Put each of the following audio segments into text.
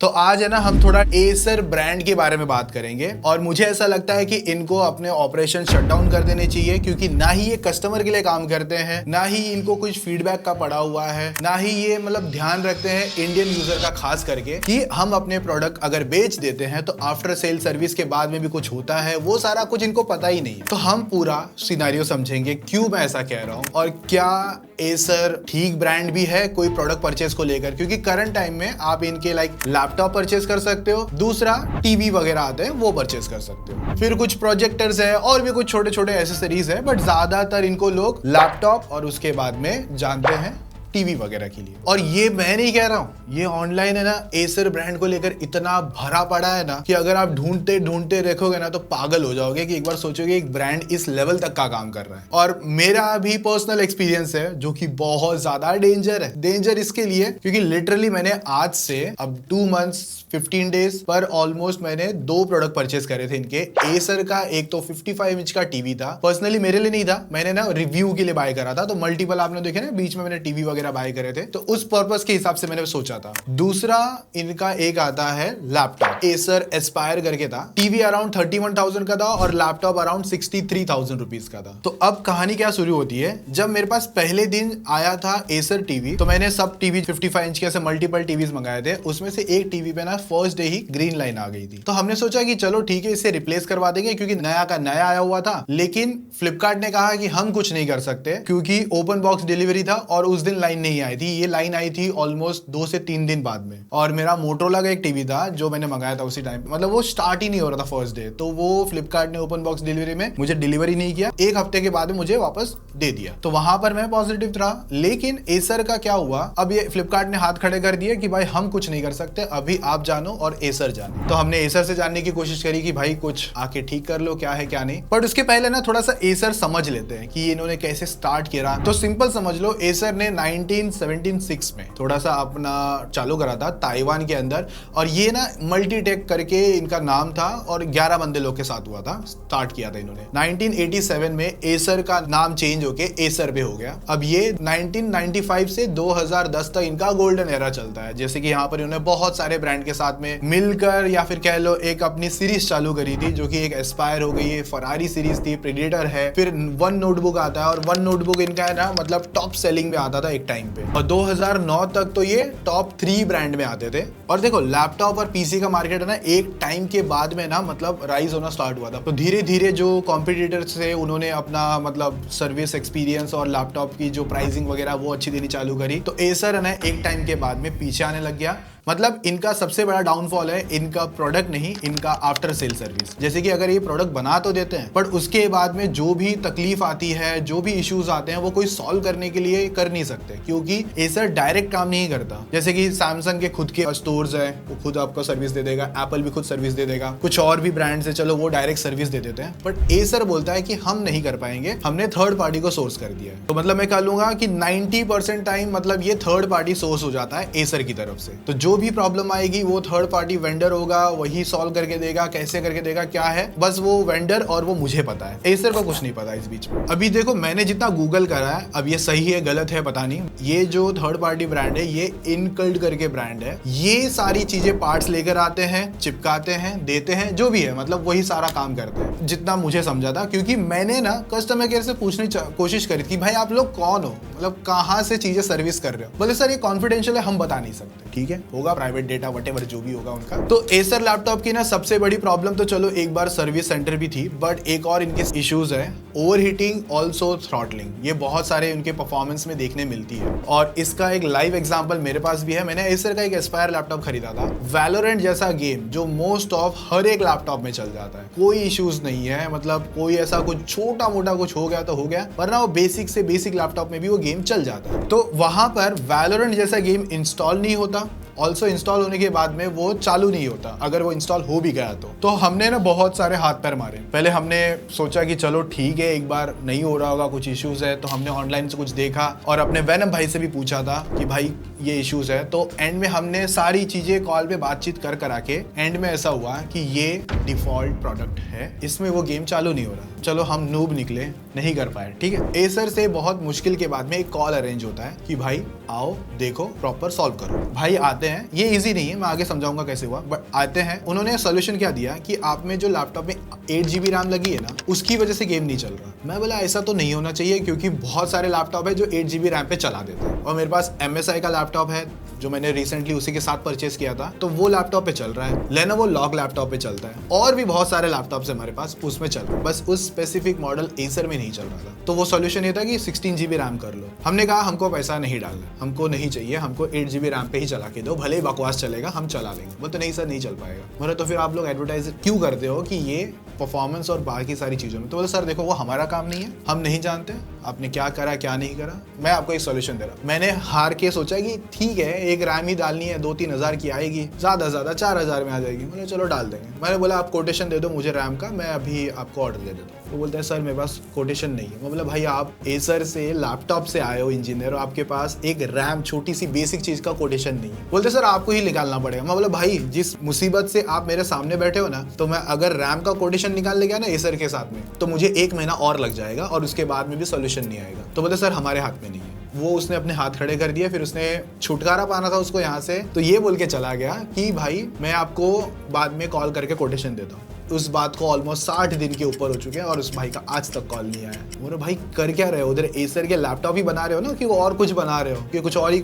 तो आज है ना हम थोड़ा एसर ब्रांड के बारे में बात करेंगे और मुझे ऐसा लगता है कि इनको अपने ऑपरेशन शट डाउन कर देने चाहिए क्योंकि ना ही ये कस्टमर के लिए काम करते हैं, ना ही इनको कुछ फीडबैक का पड़ा हुआ है, ना ही ये मतलब ध्यान रखते हैं इंडियन यूजर का खास करके कि हम अपने प्रोडक्ट अगर बेच देते हैं तो आफ्टर सेल सर्विस के बाद में भी कुछ होता है, वो सारा कुछ इनको पता ही नहीं। तो हम पूरा सिनेरियो समझेंगे क्यों मैं ऐसा कह रहा हूँ और क्या एसर ठीक ब्रांड भी है कोई प्रोडक्ट परचेज को लेकर, क्योंकि करंट टाइम में आप इनके लैपटॉप परचेज कर सकते हो, दूसरा टीवी वगैरह आते हैं वो परचेज कर सकते हो, फिर कुछ प्रोजेक्टर्स है और भी कुछ छोटे छोटे एसेसरीज है, बट ज्यादातर इनको लोग लैपटॉप और उसके बाद में जानते हैं टीवी वगैरह के लिए। और ये मैं नहीं कह रहा हूं, ये ऑनलाइन है ना एसर ब्रांड को लेकर इतना भरा पड़ा है ना कि अगर आप ढूंढते ढूंढते देखोगे ना तो पागल हो जाओगे कि एक बार सोचोगे एक ब्रांड इस लेवल तक का काम कर रहा है। और मेरा भी पर्सनल एक्सपीरियंस है जो कि बहुत ज्यादा डेंजर है। डेंजर इसके लिए क्योंकि लिटरली मैंने आज से अब 2 मंथ्स 15 डेज पर ऑलमोस्ट मैंने 2 प्रोडक्ट परचेज करे थे इनके। एसर का एक तो 55 इंच का टीवी था, पर्सनली मेरे लिए नहीं था, मैंने ना रिव्यू के लिए बाय करा था, तो मल्टीपल आपने देखे ना बीच में मैंने टीवी वगैरह बाय करे थे, तो उस पर्पस के हिसाब से मैंने सोचा था। दूसरा इनका एक आता है लैपटॉप, एसर एस्पायर करके था, टीवी अराउंड 31,000 का था और लैपटॉप अराउंड 63,000 रुपीज का था। तो अब कहानी क्या शुरू होती है, जब मेरे पास पहले दिन आया था एसर टीवी तो मैंने सब टीवी 55 इंच के ऐसे मल्टीपल टीवीज मंगाए थे, उसमें से एक टीवी पे ना फर्स्ट डे ही ग्रीन लाइन आ गई थी। तो हमने सोचा कि चलो ठीक है इसे रिप्लेस करवा देंगे क्योंकि नया का नया आया हुआ था, लेकिन फ्लिपकार्ट ने कहा कि हम कुछ नहीं कर सकते क्योंकि ओपन बॉक्स डिलीवरी था और उस दिन लाइन नहीं आई थी। ये लाइन आई थी ऑलमोस्ट 2 से 3 दिन बाद में। और मेरा मोटरोला का एक टीवी था जो मैंने मंगाया था उसी टाइम, मतलब वो स्टार्ट ही नहीं हो रहा था फर्स्ट डे, तो वो फ्लिपकार्ट ने ओपन बॉक्स डिलीवरी में मुझे डिलीवरी नहीं किया, 1 हफ्ते के बाद में मुझे वापस दे दिया। तो वहां पर मैं पॉजिटिव था। लेकिन एसर का क्या हुआ, अब ये फ्लिपकार्ट ने हाथ खड़े कर दिए कि भाई हम कुछ नहीं कर सकते, अभी आप जानो और एसर जाने। तो हमने एसर से जानने की कोशिश करी कि भाई कुछ आके ठीक कर लो, क्या है क्या नहीं। बट उसके पहले ना थोड़ा सा एसर समझ लेते हैं कि इन्होंने कैसे स्टार्ट किया। तो सिंपल समझ लो, एसर ने 1976 में थोड़ा सा अपना चालू करा था ताइवान के अंदर, और ये ना मल्टीटेक करके इनका नाम था और 11 बंदे लोग के साथ हुआ था, स्टार्ट किया था इन्होंने। 1987 में एसर का नाम चेंज होके एसर पे हो गया। अब ये 1995 से 2010 तक इनका गोल्डन एरा चलता है, जैसे कि यहाँ पर इन्होंने बहुत सारे ब्रांड के साथ में मिलकर या फिर कह लो एक अपनी सीरीज चालू करी थी, जो कि एक एस्पायर हो गई है, फरारी सीरीज थी, प्रेडेटर है, फिर वन नोटबुक आता है और वन नोटबुक इनका है ना मतलब टॉप सेलिंग में आता था एक टाइम पे, और 2009 तक तो ये टॉप 3 ब्रांड में आते थे। और देखो लैपटॉप और पीसी का मार्केट है ना एक टाइम के बाद में ना मतलब राइज होना स्टार्ट हुआ था, तो धीरे धीरे जो कॉम्पिटिटर्स थे उन्होंने अपना मतलब सर्विस एक्सपीरियंस और लैपटॉप की जो प्राइसिंग वगैरह वो अच्छी देनी चालू करी। तो एसर है ना एक टाइम के बाद में पीछे आने लग गया। मतलब इनका सबसे बड़ा डाउनफॉल है इनका प्रोडक्ट नहीं, इनका आफ्टर सेल सर्विस। जैसे कि अगर ये प्रोडक्ट बना तो देते हैं, बट उसके बाद में जो भी तकलीफ आती है, जो भी इश्यूज आते हैं, वो कोई सॉल्व करने के लिए कर नहीं सकते क्योंकि एसर डायरेक्ट काम नहीं करता। जैसे कि सैमसंग के खुद के स्टोर्स है, वो खुद आपको सर्विस दे देगा, एप्पल भी खुद सर्विस दे देगा, कुछ और भी ब्रांड्स है चलो वो डायरेक्ट सर्विस दे देते हैं, बट एसर बोलता है कि हम नहीं कर पाएंगे, हमने थर्ड पार्टी को सोर्स कर दिया है। तो मतलब मैं कह लूंगा कि 90% टाइम मतलब ये थर्ड पार्टी सोर्स हो जाता है एसर की तरफ से। तो जो भी प्रॉब्लम आएगी वो थर्ड पार्टी वेंडर होगा, वही सॉल्व करके देगा, कैसे करके देगा क्या है, बस वो वेंडर और वो मुझे पता है, एसर को कुछ नहीं पता इस बीच में। अभी देखो मैंने जितना गूगल करा है, अब ये सही है गलत है पता नहीं, ये जो थर्ड पार्टी ब्रांड है ये इनकल्ड करके ब्रांड है, ये सारी चीजें पार्ट्स लेकर आते हैं, चिपकाते हैं, देते हैं, जो भी है मतलब वही सारा काम करते हैं, जितना मुझे समझा था। क्योंकि मैंने ना कस्टमर केयर से पूछने कोशिश करी थी भाई आप लोग कौन हो, मतलब कहाँ से चीजें सर्विस कर रहे हो, बोले सर ये कॉन्फिडेंशियल है हम बता नहीं सकते। ठीक है, होगा प्राइवेट डेटा वटेवर जो भी होगा उनका। तो एसर लैपटॉप की ना सबसे बड़ी प्रॉब्लम तो चलो एक बार सर्विस सेंटर भी थी, बट एक और इनके इश्यूज है, ओवरहीटिंग ऑल्सो थ्रॉटलिंग। ये बहुत सारे उनके परफॉर्मेंस में देखने मिलती है और इसका एक लाइव एग्जांपल मेरे पास भी है। मैंने एसर का एक एस्पायर लैपटॉप खरीदा था, वैलोरेंट जैसा गेम जो मोस्ट ऑफ हर एक लैपटॉप में चल जाता है, कोई इश्यूज नहीं है, मतलब कोई ऐसा कुछ छोटा मोटा कुछ हो गया तो हो गया, वरना वो बेसिक से बेसिक लैपटॉप में भी वो गेम चल जाता है। तो वहां पर वैलोरेंट जैसा गेम इंस्टॉल नहीं होता, ऑल्सो इंस्टॉल होने के बाद में वो चालू नहीं होता अगर वो इंस्टॉल हो भी गया तो हमने ना बहुत सारे हाथ पैर मारे। पहले हमने सोचा कि चलो ठीक है एक बार नहीं हो रहा होगा, कुछ इश्यूज है, तो हमने ऑनलाइन से कुछ देखा और अपने वैनम भाई से भी पूछा था कि भाई ये इश्यूज है। तो एंड में हमने सारी चीजें कॉल पे बातचीत कर करा के एंड में ऐसा हुआ कि ये डिफॉल्ट प्रोडक्ट है, इसमें वो गेम चालू नहीं हो रहा। चलो हम नूब निकले, नहीं कर पाए, ठीक है। एसर से बहुत मुश्किल के बाद में एक कॉल अरेंज होता है कि भाई आओ देखो प्रॉपर सॉल्व करो। भाई आते हैं, ये इजी नहीं है, मैं आगे समझाऊंगा कैसे हुआ, बट आते हैं। उन्होंने सोल्यूशन क्या दिया कि आप में जो लैपटॉप में 8 GB रैम लगी है ना, उसकी वजह से गेम नहीं चल रहा। मैं बोला ऐसा तो नहीं होना चाहिए, क्योंकि बहुत सारे लैपटॉप है जो 8 GB रैम पे चला देते हैं। और मेरे पास MSI का लैपटॉप है जो मैंने रिसेंटली उसी के साथ परचेस किया था, तो वो लैपटॉप पे चल रहा है। लेनोवो लॉग लैपटॉप पे चलता है, और भी बहुत सारे लैपटॉप्स है हमारे पास, उसमें चल रहा है। बस उस स्पेसिफिक मॉडल एसर में नहीं चल रहा था। तो वो सॉल्यूशन ये था कि 16 GB रैम कर लो। हमने कहा हमको पैसा नहीं डालना, हमको नहीं चाहिए, हमको 8 GB रैम पे ही चला के दो, भले ही बकवास चलेगा, हम चला लेंगे। वो तो नहीं सर, नहीं चल पाएगा। बोले तो फिर आप लोग एडवर्टाइज क्यों करते हो कि ये परफॉर्मेंस और बाकी सारी चीज़ों में? तो बोले सर देखो वो हमारा काम नहीं है, हम नहीं जानते आपने क्या करा क्या नहीं करा, मैं आपको एक सॉल्यूशन दे रहा हूँ। मैंने हार के सोचा कि ठीक है एक रैम ही डालनी है, 2-3 हज़ार की आएगी, ज़्यादा से ज़्यादा 4 हज़ार में आ जाएगी। मैंने चलो डाल देंगे। मैंने बोला आप कोटेशन दे दो मुझे रैम का, मैं अभी आपको ऑर्डर दे देता हूँ। वो बोलते हैं सर मेरे पास कोटेशन नहीं है। मैं बोला भाई आप एसर से लैपटॉप से आए हो इंजीनियर, और आपके पास एक रैम छोटी सी बेसिक चीज़ का कोटेशन नहीं है। बोलते सर आपको ही निकालना पड़ेगा। मैं बोला भाई जिस मुसीबत से आप मेरे सामने बैठे हो ना, तो मैं अगर रैम का कोटेशन निकाल ले गया ना एसर के साथ में, तो मुझे 1 महीना और लग जाएगा और उसके बाद में भी सोल्यूशन नहीं आएगा। तो बोलते सर हमारे हाथ में नहीं है। वो उसने अपने हाथ खड़े कर दिए, फिर उसने छुटकारा पाना था उसको यहाँ से, तो ये बोल के चला गया कि भाई मैं आपको बाद में कॉल करके कोटेशन देता हूँ। उस बात को ऑलमोस्ट 60 दिन के ऊपर हो चुके हैं और उस भाई का आज तक कॉल नहीं आया। बोले भाई कर क्या रहे हो उधर? एसर के लैपटॉप ही बना रहे हो ना, कि वो और कुछ बना रहे हो, कि कुछ और ही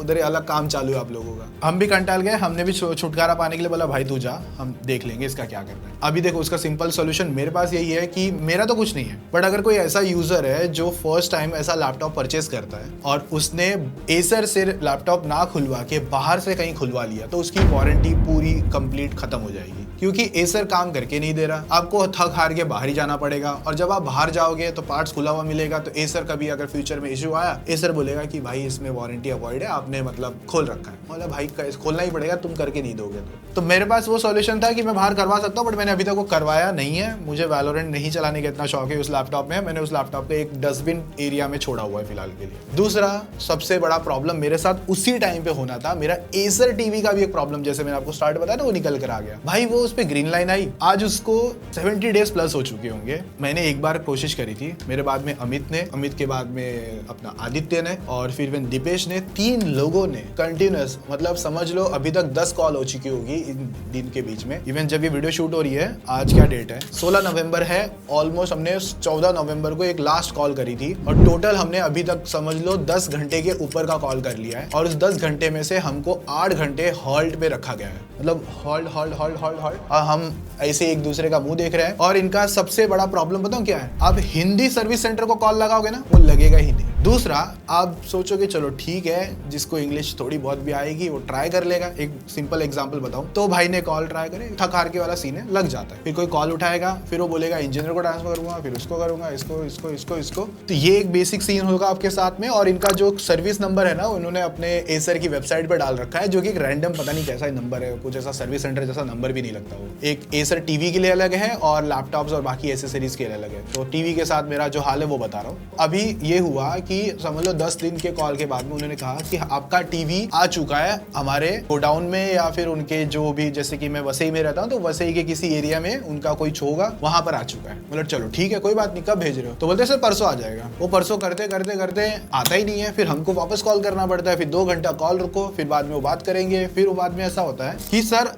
उधर अलग काम चालू है आप लोगों का? हम भी कंटाल गए, हमने भी छुटकारा पाने के लिए बोला भाई तू जा, हम देख लेंगे इसका क्या करना है। अभी देखो उसका सिंपल सोल्यूशन मेरे पास यही है कि मेरा तो कुछ नहीं है, बट अगर कोई ऐसा यूजर है जो फर्स्ट टाइम ऐसा लैपटॉप परचेस करता है और उसने एसर से लैपटॉप ना खुलवा के बाहर से कहीं खुलवा लिया, तो उसकी वारंटी पूरी कंप्लीट खत्म हो जाएगी, क्योंकि एसर काम करके नहीं दे रहा। आपको थक हार के बाहर ही जाना पड़ेगा, और जब आप बाहर जाओगे तो पार्ट्स खुला हुआ मिलेगा। तो एसर कभी अगर फ्यूचर में इशू आया, एसर बोलेगा कि भाई इसमें वारंटी अवॉइड है, आपने मतलब खोल रखा है। मतलब भाई खोलना ही पड़ेगा, तुम करके नहीं दोगे तो मेरे पास वो सॉल्यूशन था कि मैं बाहर करवा सकता हूँ, बट मैंने अभी तक वो करवाया नहीं है। मुझे वैलोरेंट नहीं चलाने का इतना शौक है उस लैपटॉप में। मैंने उस लैपटॉप को एक डस्टबिन एरिया में छोड़ा हुआ है फिलहाल के लिए। दूसरा सबसे बड़ा प्रॉब्लम मेरे साथ उसी टाइम पे होना था, मेरा एसर टीवी का भी एक प्रॉब्लम, जैसे मैंने आपको स्टार्ट बताया ना, वो निकल कर आ गया। भाई वो उस पर ग्रीन लाइन आई, आज उसको 70 डेज प्लस हो चुके होंगे। मैंने एक बार कोशिश करी थी, मेरे बाद में अमित ने, अमित के बाद में अपना आदित्य ने, और फिर दीपेश ने, 3 लोगों ने कंटिन्यूअस, मतलब समझ लो अभी तक 10 कॉल हो चुकी होगी इन दिन के बीच में। इवन जब ये वीडियो शूट हो रही है, आज क्या डेट है, 16 नवंबर है, ऑलमोस्ट हमने 14 नवंबर को एक लास्ट कॉल करी थी, और टोटल हमने अभी तक समझ लो 10 घंटे के ऊपर का कॉल कर लिया है। और उस 10 घंटे में से हमको 8 घंटे हॉल्ट पे रखा गया है, मतलब halt halt halt halt halt, और हम ऐसे एक दूसरे का मुंह देख रहे हैं। और इनका सबसे बड़ा प्रॉब्लम बताऊं क्या है, आप हिंदी सर्विस सेंटर को कॉल लगाओगे ना, वो लगेगा ही नहीं। दूसरा, आप सोचोगे चलो ठीक है, जिसको इंग्लिश थोड़ी बहुत भी आएगी वो ट्राई कर लेगा। एक सिंपल एग्जांपल बताऊं, तो भाई ने कॉल ट्राई करे, थक हार के वाला सीन है, लग जाता है। फिर कोई कॉल उठाएगा, फिर वो बोलेगा इंजीनियर को ट्रांसफर करूंगा, फिर उसको करूंगा, इसको इसको इसको इसको। तो ये एक बेसिक सीन होगा आपके साथ में। और इनका जो सर्विस नंबर है ना, उन्होंने अपने एसर की वेबसाइट पर डाल रखा है, जो कि एक रैंडम पता नहीं कैसा नंबर है, कुछ ऐसा सर्विस सेंटर जैसा नंबर भी नहीं लगता। वो एक एसर टीवी के लिए अलग है और लैपटॉप्स और बाकी एसेसरीज के लिए अलग है। तो टीवी के साथ मेरा जो हाल है वो बता रहा हूँ। अभी ये हुआ कि समझ लो 10 दिन के कॉल के बाद में उन्होंने कहा कि आपका टीवी आ चुका है हमारे गोडाउन में, या फिर उनके जो भी, जैसे कि मैं वसई में रहता हूँ, तो वसई के किसी एरिया में उनका कोई होगा, वहां पर आ चुका है। बोले चलो ठीक है कोई बात नहीं, कब भेज रहे हो? तो बोलते सर परसों आ जाएगा। वो परसों करते करते करते आता ही नहीं है, फिर हमको वापस कॉल करना पड़ता है, फिर 2 घंटा कॉल रुको, फिर बाद में वो बात करेंगे। फिर वो बाद में ऐसा होता है कि सर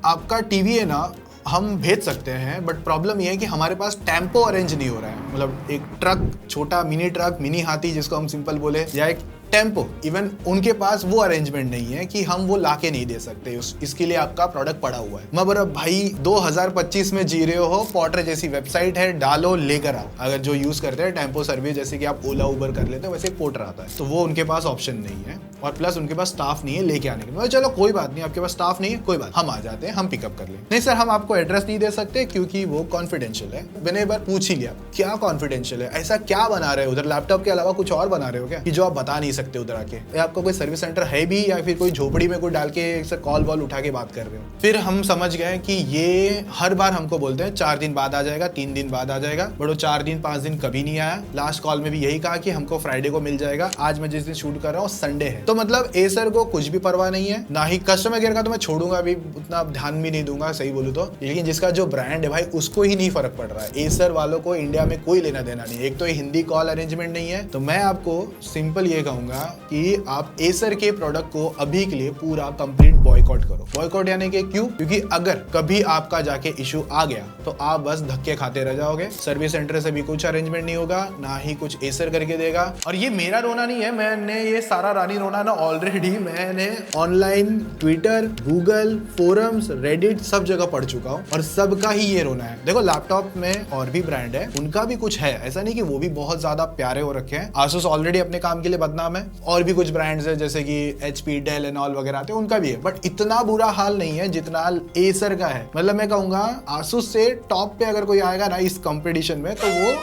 आपका टीवी है ना, हम भेज सकते हैं, बट प्रॉब्लम ये है कि हमारे पास टेम्पो अरेंज नहीं हो रहा है। मतलब एक ट्रक, छोटा मिनी ट्रक, मिनी हाथी जिसको हम सिंपल बोले, या एक टेम्पो, इवन उनके पास वो अरेंजमेंट नहीं है कि हम वो लाके नहीं दे सकते, इसके लिए आपका प्रोडक्ट पड़ा हुआ है। मैं बोला भाई 2025 में जी रहे हो, पॉर्टर जैसी वेबसाइट है, डालो लेकर आओ। अगर जो यूज करते हैं टेम्पो सर्विस, जैसे कि आप ओला उबर कर लेते हैं, वैसे पोर्टर आता है, तो वो उनके पास ऑप्शन नहीं है, और प्लस उनके पास स्टाफ नहीं है लेके आने के लिए। चलो कोई बात नहीं, आपके पास स्टाफ नहीं है, कोई बात, हम आ जाते हैं, हम पिकअप कर लेंगे। नहीं सर हम आपको एड्रेस नहीं दे सकते क्योंकि वो कॉन्फिडेंशियल है। मैंने एक बार पूछ ही लिया, क्या कॉन्फिडेंशियल है, ऐसा क्या बना रहे हो उधर? लैपटॉप के अलावा कुछ और बना रहे हो क्या कि जो आप बता नहीं सकते? सकते उधर आके, या आपका कोई सर्विस सेंटर है भी या फिर कोई झोपड़ी में कोई डाल के कॉल वॉल उठा के बात कर रहे हो। फिर हम समझ गए कि ये हर बार हमको बोलते हैं 4 दिन बाद आ जाएगा, 3 दिन बाद आ जाएगा, बट वो 4 दिन 5 दिन कभी नहीं आया। लास्ट कॉल में भी यही कहा कि हमको फ्राइडे को मिल जाएगा। आज मैं जिस दिन शूट कर रहा हूँ संडे है। तो मतलब एसर को कुछ भी परवाह नहीं है, ना ही कस्टमर केयर का तो मैं छोड़ूंगा भी, उतना ध्यान भी नहीं दूंगा सही बोलूं तो। लेकिन जिसका जो ब्रांड है भाई उसको ही नहीं फर्क पड़ रहा है। एसर वालों को इंडिया में कोई लेना देना नहीं। एक तो हिंदी कॉल अरेंजमेंट नहीं है। तो मैं आपको सिंपल ये कहूंगा कि आप एसर के प्रोडक्ट को अभी के लिए पूरा कंप्लीट बॉयकॉट करो। बॉयकॉट यानी कि क्यों? क्योंकि अगर कभी आपका जाके इशू आ गया तो आप बस धक्के खाते रह जाओगे। सर्विस सेंटर से भी कुछ अरेंजमेंट नहीं होगा, ना ही कुछ एसर करके देगा। और ये मेरा रोना नहीं है, मैंने ये सारा रानी रोना ना ऑलरेडी मैंने online Twitter, Google, forums, Reddit सब जगह पढ़ चुका हूँ और सबका ही ये रोना है। देखो लैपटॉप में और भी ब्रांड है, उनका भी कुछ है, ऐसा नहीं कि वो भी बहुत ज्यादा प्यारे हो रखे हैं। आसूस ऑलरेडी अपने काम के लिए बदनाम है, और भी कुछ ब्रांड्स है जैसे कि HP, डेल एंड ऑल वगैरह आते हैं, उनका भी है, बट इतना बुरा हाल नहीं है जितना एसर का है। मतलब मैं कहूंगा आसूस से टॉप पे अगर कोई आएगा ना इस कंपटीशन में तो वो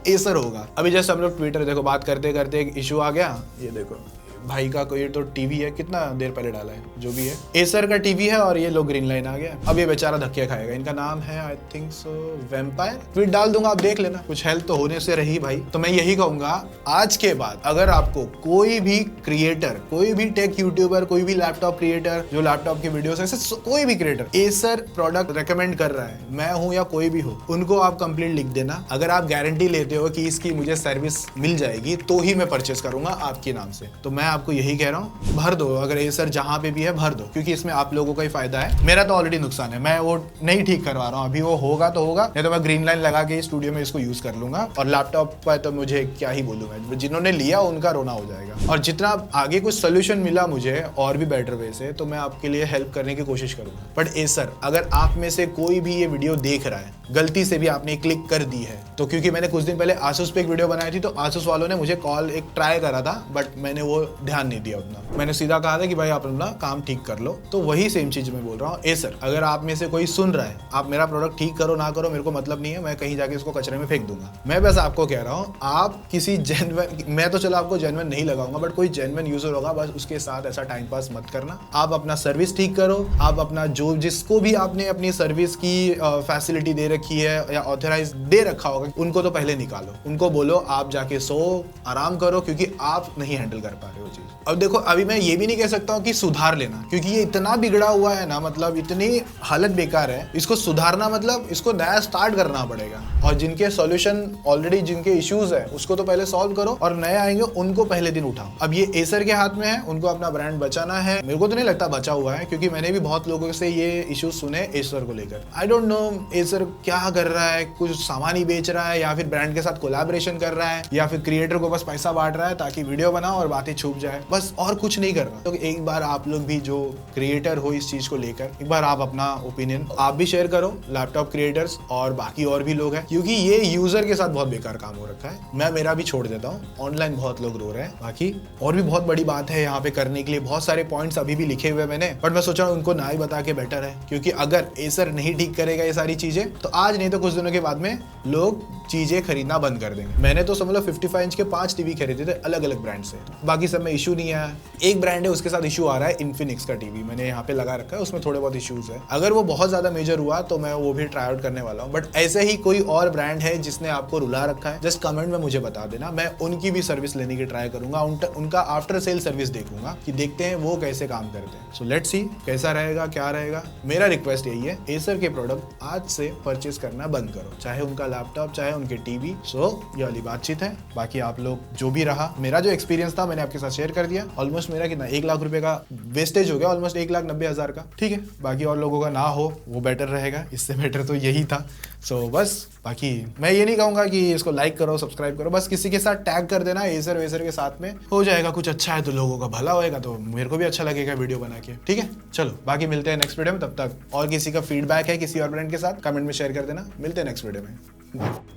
एसर होगा। अभी जैसे हम लोग ट्विटर देखो बात करते करते एक इशू आ गया, ये देखो भाई का कोई तो टीवी है, कितना देर पहले डाला है, जो भी है एसर का टीवी है और ये लोग ग्रीन लाइन आ गया। अब ये बेचारा धक्के खाएगा। इनका नाम है I think so vampire, tweet डाल दूंगा आप देख लेना, कुछ हेल्प तो होने से रही भाई। तो मैं यही कहूंगा आज के बाद अगर आपको कोई भी क्रिएटर, कोई भी टेक यूट्यूबर, कोई भी लैपटॉप क्रिएटर जो लैपटॉप की वीडियोस ऐसे कोई भी क्रिएटर एसर प्रोडक्ट रेकमेंड कर रहा है, मैं हूं या कोई भी हो, उनको आप कंप्लीट लिख देना। अगर आप गारंटी लेते हो कि इसकी मुझे सर्विस मिल जाएगी तो ही मैं परचेस करूंगा आपके नाम से। तो मैं आपको यही कह रहा हूँ, भर दो। अगर एसर जहां पे भी है भर दो, क्योंकि इसमें आप लोगों का ही फायदा है। मेरा तो ऑलरेडी नुकसान है, मैं वो नहीं ठीक करवा रहा हूँ। अभी वो होगा तो होगा, नहीं तो मैं ग्रीन लाइन लगा के स्टूडियो में इसको यूज कर लूंगा। और लैपटॉप पर तो मुझे क्या ही बोलूंगा, जिन्होंने लिया उनका रोना हो जाएगा। और जितना आगे कुछ सोल्यूशन मिला मुझे और भी बेटर वे से, तो मैं आपके लिए हेल्प करने की कोशिश करूंगा। बट एसर, अगर आप में से कोई भी ये वीडियो देख रहा है, गलती से भी आपने क्लिक कर दी है, तो क्योंकि मैंने कुछ दिन पहले आसूस पे एक वीडियो बनाई थी, तो आसूस वालों ने मुझे कॉल एक ट्राई करा था, बट मैंने वो ध्यान नहीं दिया उतना। मैंने सीधा कहा था कि भाई आप अपना काम ठीक कर लो। तो वही सेम चीज मैं बोल रहा हूँ। एसर, अगर आप में से कोई सुन रहा है, आप मेरा प्रोडक्ट ठीक करो ना करो मेरे को मतलब नहीं है, मैं कहीं जाके इसको कचरे में फेंक दूंगा। मैं बस आपको कह रहा हूँ, आप किसी जेन्युइन, मैं तो चलो आपको जेन्युइन नहीं लगाऊंगा, बट कोई जेन्युइन यूजर होगा, बस उसके साथ ऐसा टाइम पास मत करना। आप अपना सर्विस ठीक करो, आप अपना जो जिसको भी आपने अपनी सर्विस की फैसिलिटी दे रखी है या ऑथराइज दे रखा होगा, उनको तो पहले निकालो। उनको बोलो आप जाके सो आराम करो, क्योंकि आप नहीं हैंडल कर पा रहे हो चीज। अब देखो, अभी मैं ये भी नहीं कह सकता हूँ कि सुधार लेना, क्योंकि ये इतना बिगड़ा हुआ है ना, मतलब इतनी हालत बेकार है, इसको सुधारना मतलब इसको नया स्टार्ट करना पड़ेगा। और जिनके सॉल्यूशन ऑलरेडी, जिनके इश्यूज है, उसको तो पहले सॉल्व करो, और नए आएंगे उनको पहले दिन उठाओ। अब ये एसर के हाथ में है, उनको अपना ब्रांड बचाना है। मेरे को तो नहीं लगता बचा हुआ है, क्योंकि मैंने भी बहुत लोगों से ये इश्यूज सुने एसर को लेकर। आई डोंट नो एसर क्या कर रहा है, कुछ सामान ही बेच रहा है, या फिर ब्रांड के साथ कोलैबोरेशन कर रहा है, या फिर क्रिएटर को बस पैसा बांट रहा है ताकि वीडियो बनाओ और बातें छुप जाए, बस और कुछ नहीं कर रहा। तो एक बार आप लोग भी जो क्रिएटर हो इस चीज को लेकर, एक बार आप अपना ओपिनियन आप भी शेयर करो, लैपटॉप क्रिएटर्स और बाकी और भी लोग हैं, क्योंकि ये यूजर के साथ बहुत बेकार काम हो रखा है। मैं मेरा भी छोड़ देता हूँ, ऑनलाइन बहुत लोग रो रहे हैं। बाकी और भी बहुत बड़ी बात है यहाँ पे करने के लिए, बहुत सारे पॉइंट्स अभी भी लिखे हुए मैंने, बट मैं सोच रहा हूँ उनको ना ही बता के बेटर है, क्योंकि अगर एसर नहीं ठीक करेगा ये सारी चीजें, तो आज नहीं तो कुछ दिनों के बाद में लोग चीजें खरीदना बंद कर देंगे। मैंने तो समझ लो 55 इंच के 5 टीवी खरीदे थे अलग अलग ब्रांड से, बाकी सब में इशू नहीं आया। एक ब्रांड है उसके साथ इशू आ रहा है, इन्फिनिक्स का टीवी मैंने यहाँ पे लगा रखा है, उसमें थोड़े बहुत इश्यूज है। अगर वो बहुत ज्यादा मेजर हुआ तो मैं वो भी ट्राई आउट करने वाला हूँ। बट ऐसे ही कोई और ब्रांड है जिसने आपको रुला रखा है, जस्ट कमेंट में मुझे बता देना, मैं उनकी भी सर्विस लेने की ट्राई करूंगा, उनका आफ्टर सेल सर्विस देखूंगा कि देखते हैं वो कैसे काम करते हैं। सो लेट्स सी कैसा रहेगा, क्या रहेगा। मेरा रिक्वेस्ट यही है, एसर के प्रोडक्ट आज से परचेज करना बंद करो, चाहे उनका लैपटॉप चाहे उनके टीवी। सो ये वाली बातचीत है। बाकी आप लोग जो भी रहा, मेरा जो एक्सपीरियंस था मैंने आपके साथ शेयर कर दिया। ऑलमोस्ट मेरा कितना 1 लाख रुपए का वेस्टेज हो गया, ऑलमोस्ट 1,90,000 का, ठीक है। बाकी और लोगों का ना हो वो बेटर रहेगा, इससे बेटर तो यही था। सो बस बाकी मैं ये नहीं कहूंगा कि इसको लाइक करो सब्सक्राइब करो, बस किसी के साथ टैग कर देना एसर वेसर के साथ में, हो जाएगा। कुछ अच्छा है तो लोगों का भला होएगा, तो मेरे को भी अच्छा लगेगा वीडियो बना के, ठीक है। चलो बाकी मिलते हैं नेक्स्ट वीडियो में, तब तक और किसी का फीडबैक है किसी और ब्रांड के साथ कमेंट में शेयर कर देना। मिलते हैं नेक्स्ट वीडियो में।